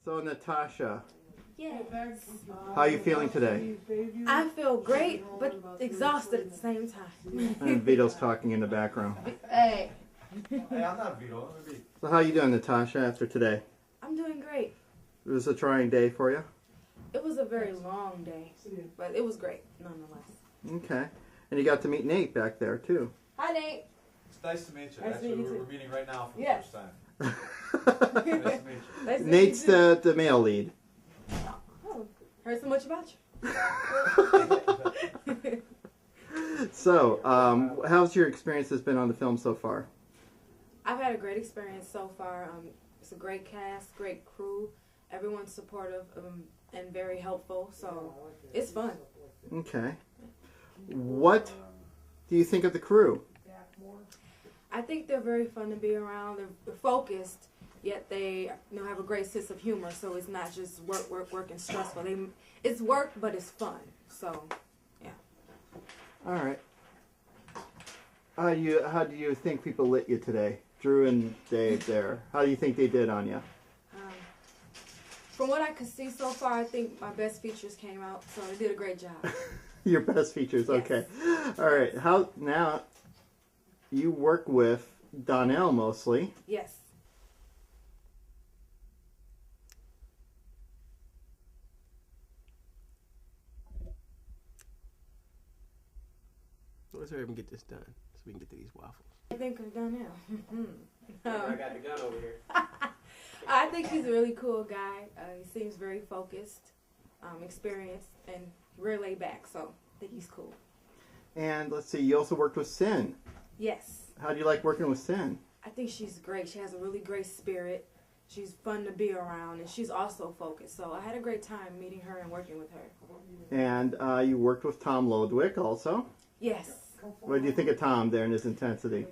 So Natasha, Yes. how are you feeling today? I feel great, but exhausted at the same time. And Vito's talking in the background. Hey. Hey, I'm not Vito. I'm Vito. So how are you doing, Natasha, after today? I'm doing great. It was a trying day for you? It was a very long day, but it was great nonetheless. Okay. And you got to meet Nate back there, too. Hi, Nate. It's nice to meet you. Nice to Actually, meet you we're too. meeting right now for the Yes. first time. Nice to meet you. Nice to meet Nate's you too. the male lead. Oh, heard so much about you. So, how's your experiences been on the film so far? I've had a great experience so far. It's a great cast, great crew. Everyone's supportive and very helpful, so it's fun. Okay. What do you think of the crew? I think they're very fun to be around. They're focused, yet they have a great sense of humor. So it's not just work, and stressful. It's work, but it's fun. So, yeah. All right. How do you think people lit you today? Drew and Dave there. How do you think they did on you? From what I could see so far, I think my best features came out. So they did a great job. Your best features, Yes. okay. All right. How now? You work with Donnell mostly. Yes. Let's hurry up and get this done so we can get to these waffles. I think I'm done now. I got the gun over here. I think he's a really cool guy. He seems very focused, experienced, and really laid back. So I think he's cool. And let's see, you also worked with Sin. Yes. How do you like working with Sin? I think she's great. She has a really great spirit. She's fun to be around, and she's also focused. So I had a great time meeting her and working with her. And you worked with Tom Lodwick also. Yes. What do you think of Tom there and his intensity?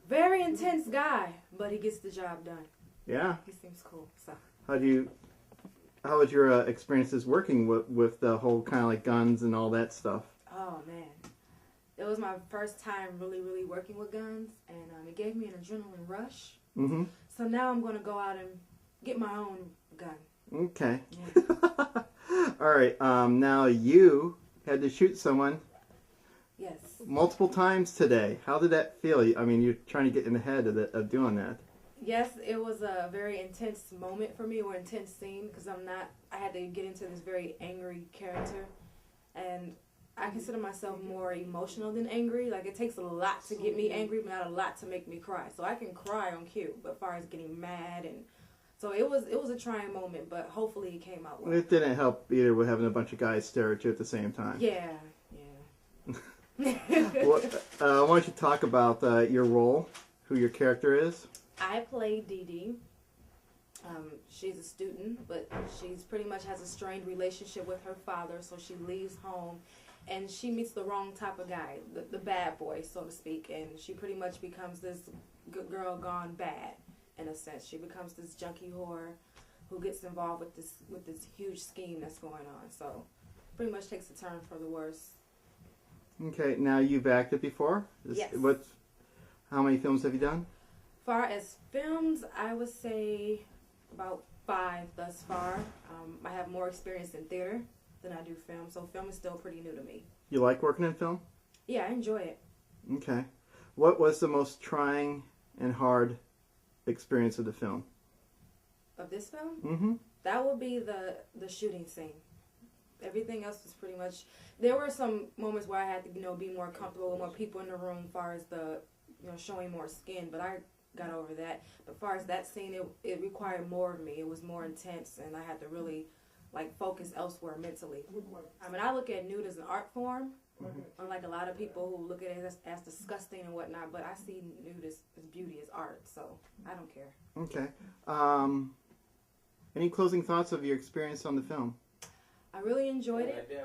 Very intense guy, but he gets the job done. Yeah. He seems cool. So How was your experiences working with the whole kind of like guns and all that stuff? oh man, it was my first time really working with guns, and it gave me an adrenaline rush. Mm-hmm. So now I'm going to go out and get my own gun. Okay. Yeah. All right. Now you had to shoot someone Yes. multiple times today. How did that feel? I mean, you're trying to get in the head of doing that. Yes, it was a very intense moment for me, or intense scene, because I had to get into this very angry character, and I consider myself more emotional than angry. Like, it takes a lot to get me angry, but not a lot to make me cry. So I can cry on cue, but as far as getting mad, and so it was a trying moment, but hopefully it came out well. It didn't help either with having a bunch of guys stare at you at the same time. Yeah. Well, why don't you talk about your role, who your character is? I play Dee Dee. She's a student, but she's pretty much has a strained relationship with her father, so she leaves home, and she meets the wrong type of guy, the bad boy, so to speak, and she pretty much becomes this good girl gone bad, in a sense. She becomes this junkie whore who gets involved with this huge scheme that's going on, so pretty much takes a turn for the worse. Okay, now you've acted before? Yes. How many films have you done? Far as films, I would say about 5 thus far. I have more experience in theater than I do film, so film is still pretty new to me. You like working in film? Yeah, I enjoy it. Okay. What was the most trying and hard experience of the film? Of this film? Mm-hmm. That would be the shooting scene. Everything else was pretty much... There were some moments where I had to, be more comfortable with more people in the room as far as the, showing more skin, but I got over that. But as far as that scene, it required more of me. It was more intense, and I had to really, focus elsewhere mentally. I mean, I look at nude as an art form, unlike a lot of people who look at it as disgusting and whatnot, but I see nude as beauty, as art, so I don't care. Okay. Any closing thoughts of your experience on the film? I really enjoyed it. Yeah,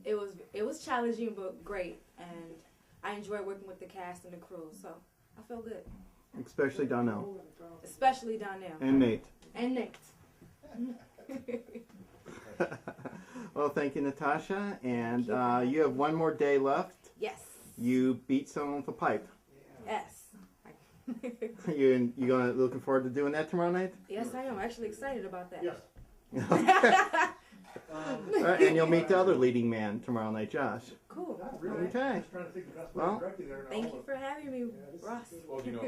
It was challenging but great, and I enjoyed working with the cast and the crew, so I feel good. Especially Donnell. Especially Donnell. And Nate. And Nate. Well, thank you, Natasha. And you have one more day left. Yes. You beat someone with a pipe. Yes. You gonna looking forward to doing that tomorrow night? Yes, I am actually excited about that. Yes. All right, and you'll meet the other leading man tomorrow night, Josh. Cool. Not really. Okay. Just trying to think of the best way Well, of directing there. Thank you for having me, Ross. Well, you know,